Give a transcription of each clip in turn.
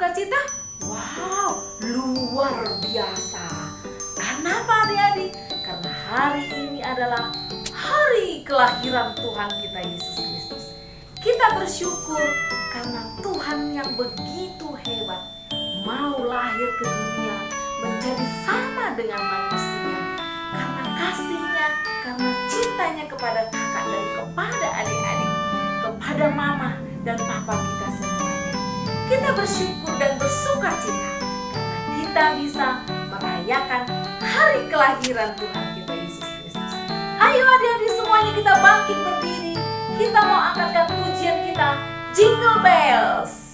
bersukacita? Wow, luar biasa. Karena apa adik-adik? Karena hari ini adalah hari kelahiran Tuhan kita Yesus Kristus. Kita bersyukur karena Tuhan yang begitu hebat mau lahir ke dunia menjadi sama dengan manusia. Karena kasihnya, karena cintanya kepada kakak dan kepada adik-adik, kepada mama dan papa kita semuanya. Kita bersyukur dan bersukacita karena kita bisa merayakan hari kelahiran Tuhan kita Yesus Kristus. Ayo adik-adik semuanya kita bangkit berdiri. Kita mau angkatkan pujian kita, Jingle Bells.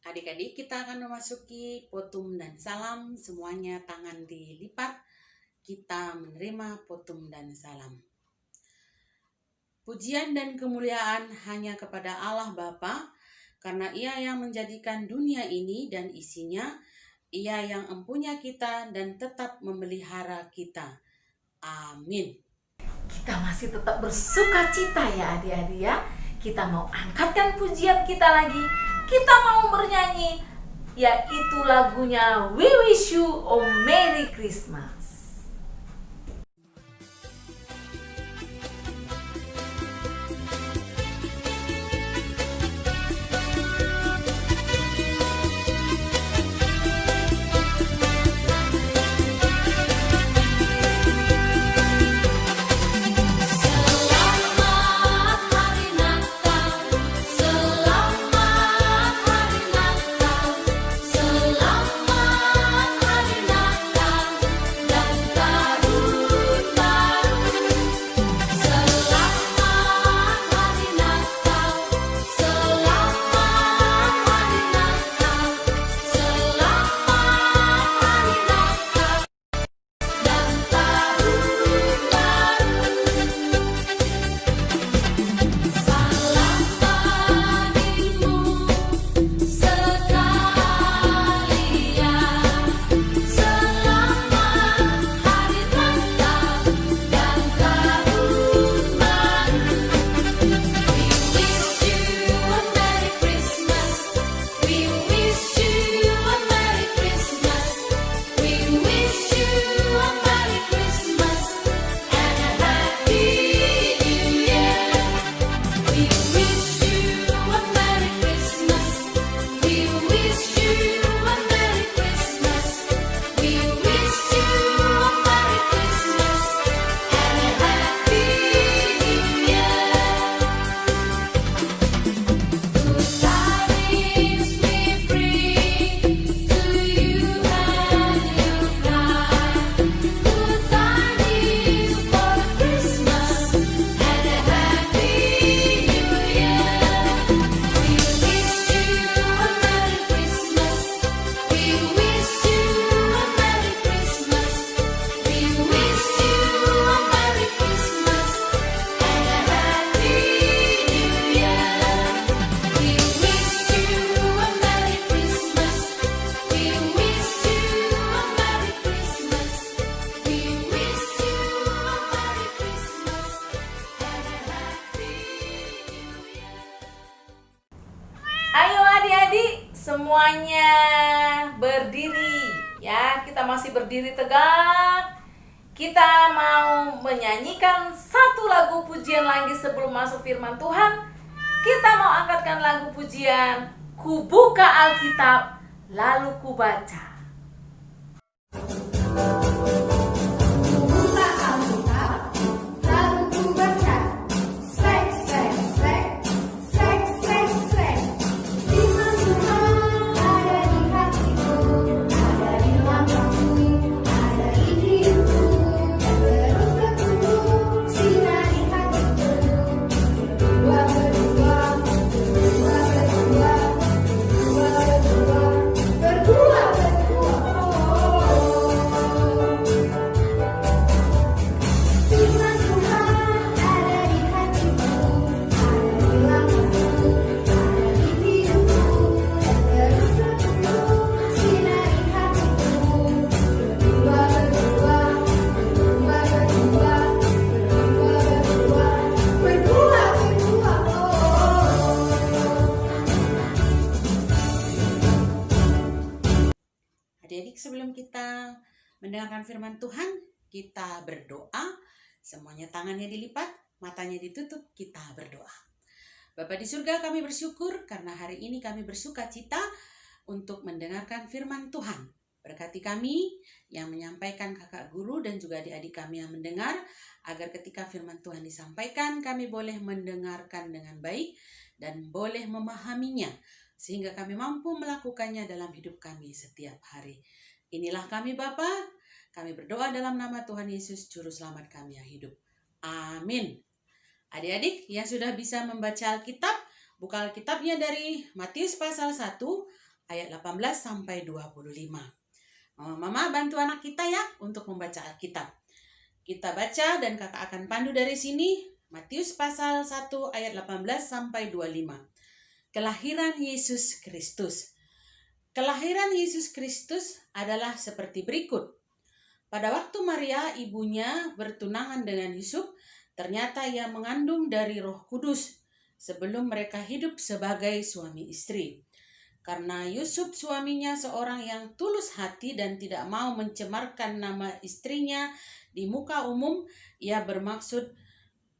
Adik-adik, kita akan memasuki potum dan salam. Semuanya tangan dilipat. Kita menerima potum dan salam. Pujian dan kemuliaan hanya kepada Allah Bapa, karena Ia yang menjadikan dunia ini dan isinya. Ia yang empunya kita dan tetap memelihara kita. Amin. Kita masih tetap bersukacita ya adik-adik ya. Kita mau angkatkan pujian kita lagi. Kita mau bernyanyi, yaitu lagunya We Wish You a Merry Christmas. Selamat hari Natal. semuanya berdiri ya, kita masih berdiri tegak. Kita mau menyanyikan satu lagu pujian lagi sebelum masuk firman Tuhan. Kita mau angkatkan lagu pujian Ku buka Alkitab lalu ku baca. Adik-adik, sebelum kita mendengarkan firman Tuhan, kita berdoa. Semuanya tangannya dilipat, matanya ditutup, kita berdoa. Bapa di surga, kami bersyukur karena hari ini kami bersuka cita untuk mendengarkan firman Tuhan. Berkati kami yang menyampaikan, kakak guru dan juga adik-adik kami yang mendengar, agar ketika firman Tuhan disampaikan, kami boleh mendengarkan dengan baik dan boleh memahaminya, sehingga kami mampu melakukannya dalam hidup kami setiap hari. Inilah kami Bapa, kami berdoa dalam nama Tuhan Yesus, Juru Selamat kami yang hidup. Amin. Adik-adik yang sudah bisa membaca Alkitab, buka Alkitabnya dari Matius pasal 1 ayat 18 sampai 25. Mama bantu anak kita ya untuk membaca Alkitab. Kita baca dan kakak akan pandu dari sini. Matius pasal 1 ayat 18 sampai 25. Kelahiran Yesus Kristus. Kelahiran Yesus Kristus adalah seperti berikut. Pada waktu Maria ibunya bertunangan dengan Yusuf, ternyata ia mengandung dari Roh Kudus sebelum mereka hidup sebagai suami istri. Karena Yusuf suaminya seorang yang tulus hati dan tidak mau mencemarkan nama istrinya di muka umum, ia bermaksud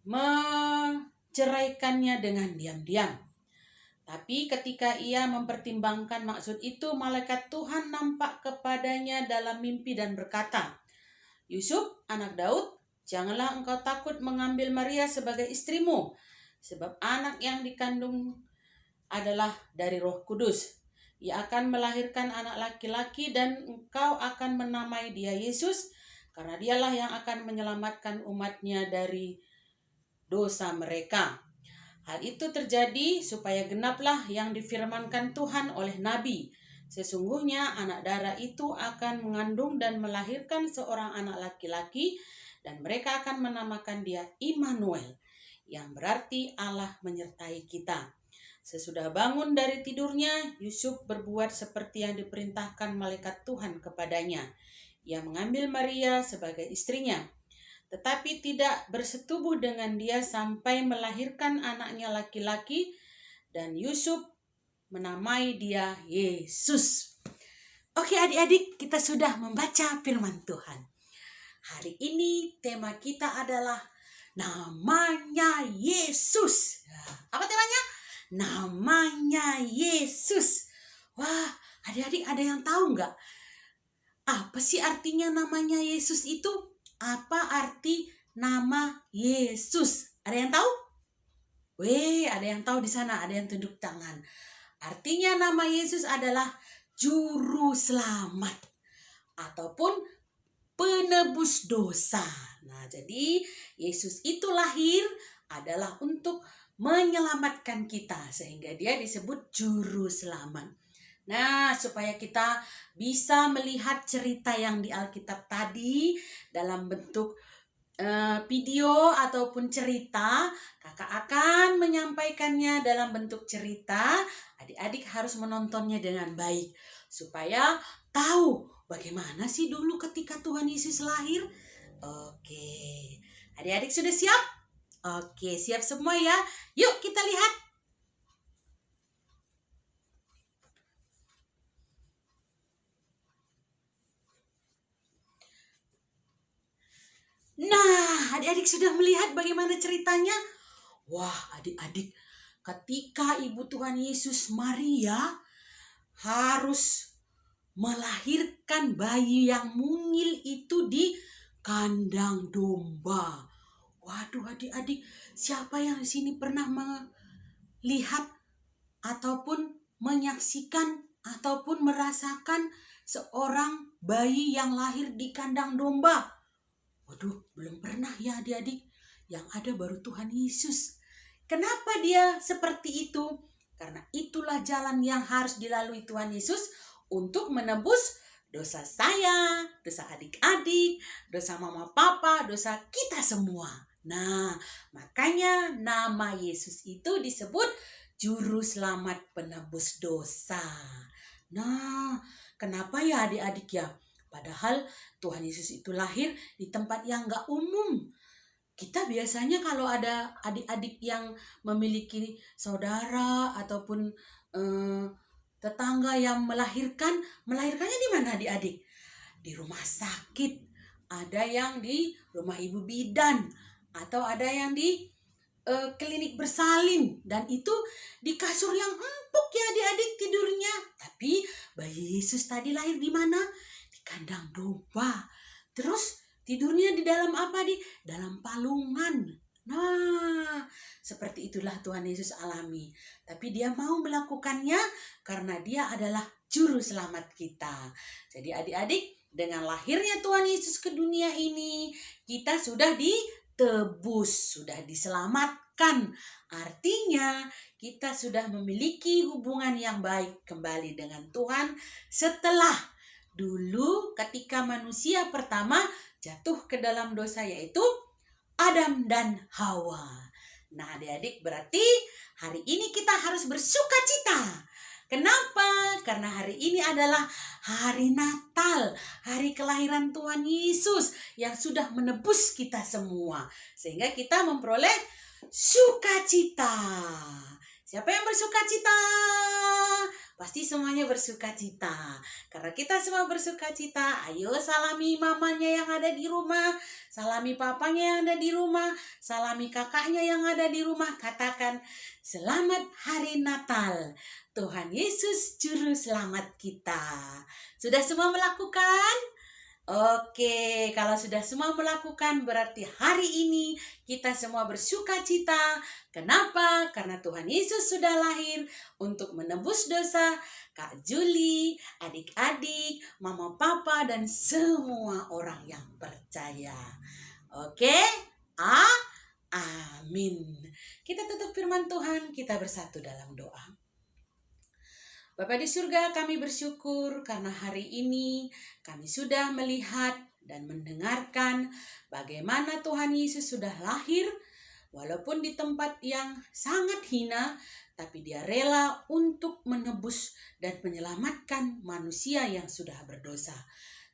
menceraikannya dengan diam-diam. Tapi ketika ia mempertimbangkan maksud itu, malaikat Tuhan nampak kepadanya dalam mimpi dan berkata, Yusuf, anak Daud, janganlah engkau takut mengambil Maria sebagai istrimu, sebab anak yang dikandung adalah dari Roh Kudus. Ia akan melahirkan anak laki-laki dan engkau akan menamai dia Yesus, karena dialah yang akan menyelamatkan umatnya dari dosa mereka. Hal itu terjadi supaya genaplah yang difirmankan Tuhan oleh Nabi. Sesungguhnya anak darah itu akan mengandung dan melahirkan seorang anak laki-laki, dan mereka akan menamakan dia Immanuel, yang berarti Allah menyertai kita. Sesudah bangun dari tidurnya, Yusuf berbuat seperti yang diperintahkan malaikat Tuhan kepadanya. Ia mengambil Maria sebagai istrinya, tetapi tidak bersetubuh dengan dia sampai melahirkan anaknya laki-laki, dan Yusuf menamai dia Yesus. Oke adik-adik, kita sudah membaca firman Tuhan. Hari ini tema kita adalah namanya Yesus. Apa temanya? Namanya Yesus. Wah, adik-adik ada yang tahu nggak? Apa sih artinya namanya Yesus itu? Apa arti nama Yesus? Ada yang tahu? Ada yang tahu di sana, ada yang tunduk tangan. Artinya nama Yesus adalah juru selamat ataupun penebus dosa. Nah, jadi Yesus itu lahir adalah untuk menyelamatkan kita, sehingga dia disebut juru selamat. Nah, supaya kita bisa melihat cerita yang di Alkitab tadi dalam bentuk video ataupun cerita, kakak akan menyampaikannya dalam bentuk cerita. Adik-adik harus menontonnya dengan baik supaya tahu bagaimana sih dulu ketika Tuhan Yesus lahir. Oke, adik-adik sudah siap? Oke, siap semua ya. Yuk kita lihat. adik-adik sudah melihat bagaimana ceritanya? Wah, adik-adik, ketika Ibu Tuhan Yesus Maria harus melahirkan bayi yang mungil itu di kandang domba. Waduh, adik-adik, siapa yang di sini pernah melihat ataupun menyaksikan ataupun merasakan seorang bayi yang lahir di kandang domba? Waduh, belum pernah ya adik-adik. Yang ada baru Tuhan Yesus. Kenapa dia seperti itu? Karena itulah jalan yang harus dilalui Tuhan Yesus untuk menebus dosa saya, dosa adik-adik, dosa mama papa, dosa kita semua. Nah, makanya nama Yesus itu disebut Juru Selamat Penebus Dosa. Nah, kenapa ya adik-adik ya? Padahal Tuhan Yesus itu lahir di tempat yang gak umum. Kita biasanya kalau ada adik-adik yang memiliki saudara ataupun tetangga yang melahirkannya di mana adik-adik? Di rumah sakit, ada yang di rumah ibu bidan, atau ada yang di klinik bersalin, dan itu di kasur yang empuk ya adik-adik tidurnya. Tapi bayi Yesus tadi lahir di mana? Di kandang domba. Terus tidurnya di dalam apa? Di dalam palungan. Nah, seperti itulah Tuhan Yesus alami. Tapi dia mau melakukannya karena dia adalah juru selamat kita. Jadi adik-adik, dengan lahirnya Tuhan Yesus ke dunia ini, kita sudah ditebus, sudah diselamatkan. Artinya kita sudah memiliki hubungan yang baik kembali dengan Tuhan setelah dulu ketika manusia pertama jatuh ke dalam dosa, yaitu Adam dan Hawa. Nah adik-adik, berarti hari ini kita harus bersuka cita. Kenapa? Karena hari ini adalah hari Natal, hari kelahiran Tuhan Yesus yang sudah menebus kita semua. Sehingga kita memperoleh sukacita. Siapa yang bersuka cita? Pasti semuanya bersuka cita. Karena kita semua bersuka cita, ayo salami mamanya yang ada di rumah, salami papanya yang ada di rumah, salami kakaknya yang ada di rumah. Katakan, selamat hari Natal. Tuhan Yesus juru selamat kita. Sudah semua melakukan? Oke, kalau sudah semua melakukan, berarti hari ini kita semua bersuka cita. Kenapa? Karena Tuhan Yesus sudah lahir untuk menebus dosa Kak Juli, adik-adik, mama papa, dan semua orang yang percaya. Oke? Amin. Kita tutup firman Tuhan, kita bersatu dalam doa. Bapa di surga, kami bersyukur karena hari ini kami sudah melihat dan mendengarkan bagaimana Tuhan Yesus sudah lahir, walaupun di tempat yang sangat hina, tapi dia rela untuk menebus dan menyelamatkan manusia yang sudah berdosa.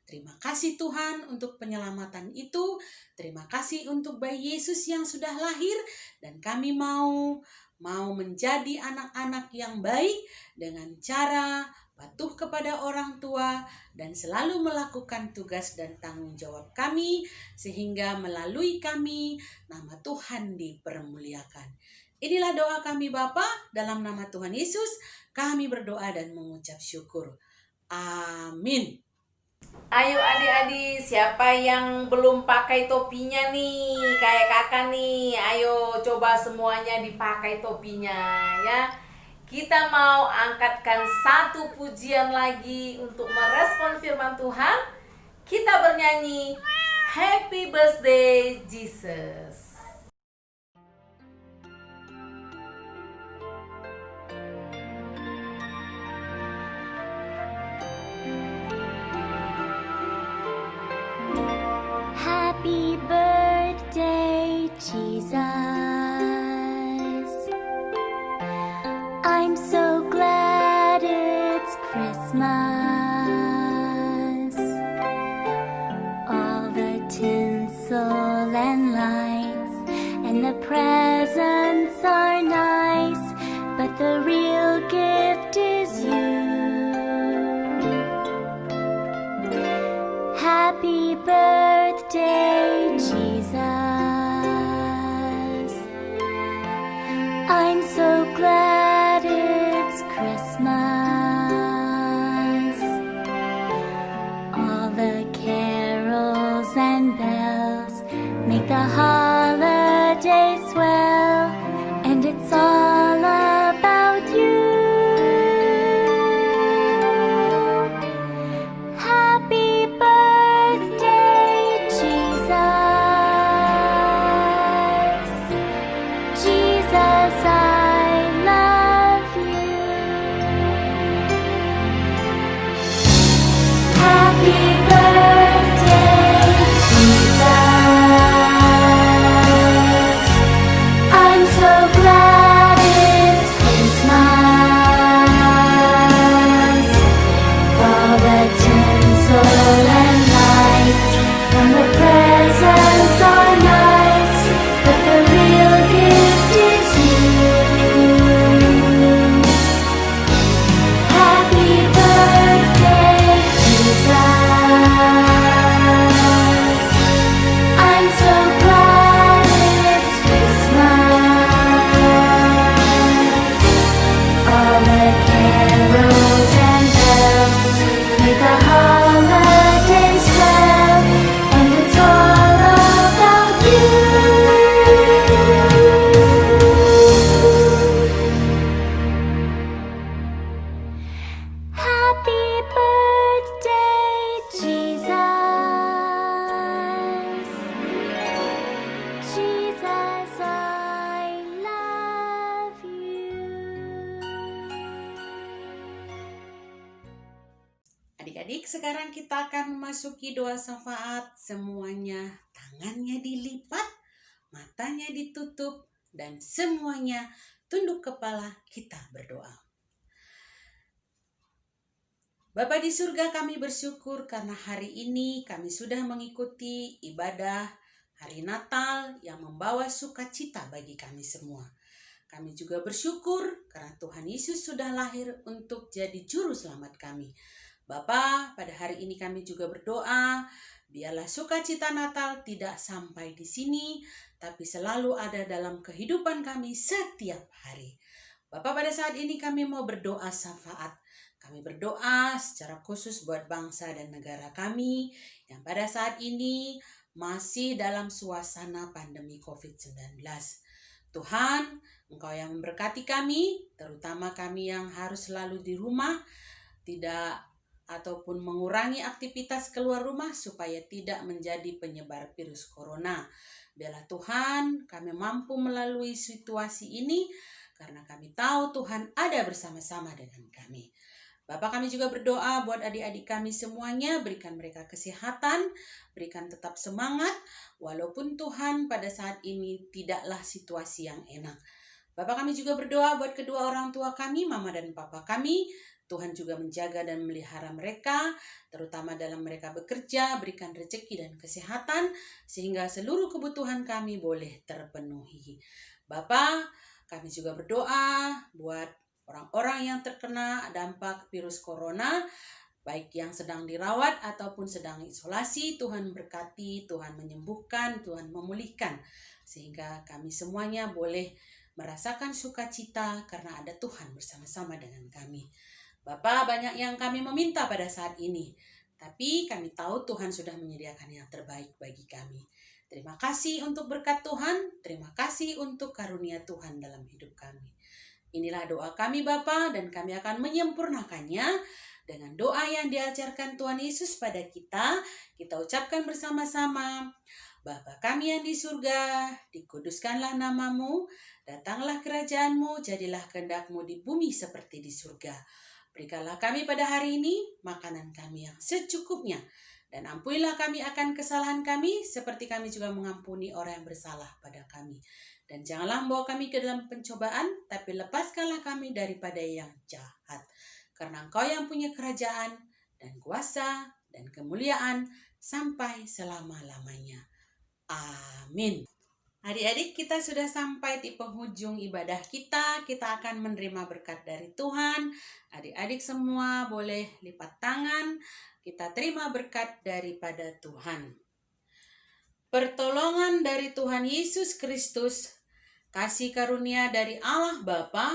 Terima kasih Tuhan untuk penyelamatan itu. Terima kasih untuk bayi Yesus yang sudah lahir, dan kami mau menjadi anak-anak yang baik dengan cara patuh kepada orang tua dan selalu melakukan tugas dan tanggung jawab kami, sehingga melalui kami nama Tuhan dipermuliakan. Inilah doa kami Bapa, dalam nama Tuhan Yesus kami berdoa dan mengucap syukur. Amin. Ayo adik-adik, siapa yang belum pakai topinya nih, kayak kakak nih, ayo coba semuanya dipakai topinya ya. Kita mau angkatkan satu pujian lagi untuk merespon firman Tuhan. Kita bernyanyi Happy Birthday Jesus. Happy birthday, Jesus. I'm so glad it's Christmas. All the tinsel and lights and the presents are nice, but the real gift is you. Happy birthday, Jesus. glad it's Christmas. All the carols and bells make the holiday swell, and it's all about you. Happy birthday, Jesus. Jesus, I love you. Happy birthday, Jesus. I'm so glad it's Christmas. All the tinsel and lights and the presents are nice, but the real gift is you. Happy birthday, Jesus. I'm so glad it's Christmas. All the carols and bells make the holidays swell, and it's all about you. Happy birthday, Jesus. Jesus, I love you. Adik-adik, sekarang kita akan memasuki doa syafaat. Semuanya tangannya dilipat, matanya ditutup, dan semuanya tunduk kepala, kita berdoa. Bapa di surga, kami bersyukur karena hari ini kami sudah mengikuti ibadah hari Natal yang membawa sukacita bagi kami semua. Kami juga bersyukur karena Tuhan Yesus sudah lahir untuk jadi juru selamat kami. Bapa, pada hari ini kami juga berdoa, biarlah sukacita Natal tidak sampai di sini, tapi selalu ada dalam kehidupan kami setiap hari. Bapa, pada saat ini kami mau berdoa syafaat. Kami berdoa secara khusus buat bangsa dan negara kami yang pada saat ini masih dalam suasana pandemi COVID-19. Tuhan, Engkau yang memberkati kami, terutama kami yang harus selalu di rumah, tidak ataupun mengurangi aktivitas keluar rumah supaya tidak menjadi penyebar virus corona. Biarlah Tuhan kami mampu melalui situasi ini karena kami tahu Tuhan ada bersama-sama dengan kami. Bapak, kami juga berdoa buat adik-adik kami semuanya, berikan mereka kesehatan, berikan tetap semangat, walaupun Tuhan pada saat ini tidaklah situasi yang enak. Bapak, kami juga berdoa buat kedua orang tua kami, mama dan papa kami. Tuhan juga menjaga dan melihara mereka, terutama dalam mereka bekerja, berikan rezeki dan kesehatan, sehingga seluruh kebutuhan kami boleh terpenuhi. Bapak, kami juga berdoa buat orang-orang yang terkena dampak virus corona, baik yang sedang dirawat ataupun sedang isolasi. Tuhan berkati, Tuhan menyembuhkan, Tuhan memulihkan, sehingga kami semuanya boleh merasakan sukacita karena ada Tuhan bersama-sama dengan kami. Bapak, banyak yang kami meminta pada saat ini, tapi kami tahu Tuhan sudah menyediakan yang terbaik bagi kami. Terima kasih untuk berkat Tuhan, terima kasih untuk karunia Tuhan dalam hidup kami. Inilah doa kami Bapa, dan kami akan menyempurnakannya dengan doa yang diajarkan Tuhan Yesus pada kita. Kita ucapkan bersama-sama. Bapa kami yang di surga, dikuduskanlah namamu, datanglah kerajaanmu, jadilah kehendak-Mu di bumi seperti di surga. Berikanlah kami pada hari ini makanan kami yang secukupnya, dan ampunilah kami akan kesalahan kami, seperti kami juga mengampuni orang yang bersalah pada kami. Dan janganlah membawa kami ke dalam pencobaan, tapi lepaskanlah kami daripada yang jahat. Karena Engkau yang punya kerajaan, dan kuasa, dan kemuliaan, sampai selama-lamanya. Amin. Adik-adik, kita sudah sampai di penghujung ibadah kita. Kita akan menerima berkat dari Tuhan. Adik-adik semua boleh lipat tangan. Kita terima berkat daripada Tuhan. Pertolongan dari Tuhan Yesus Kristus, kasih karunia dari Allah Bapa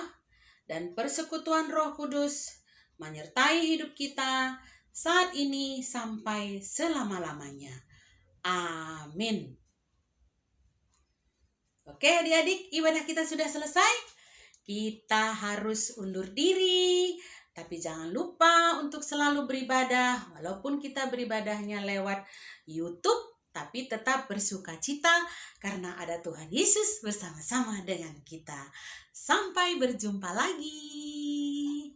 dan persekutuan Roh Kudus menyertai hidup kita saat ini sampai selama-lamanya. Amin. Oke adik-adik, ibadah kita sudah selesai. Kita harus undur diri, tapi jangan lupa untuk selalu beribadah. Walaupun kita beribadahnya lewat YouTube, tapi tetap bersukacita karena ada Tuhan Yesus bersama-sama dengan kita. Sampai berjumpa lagi.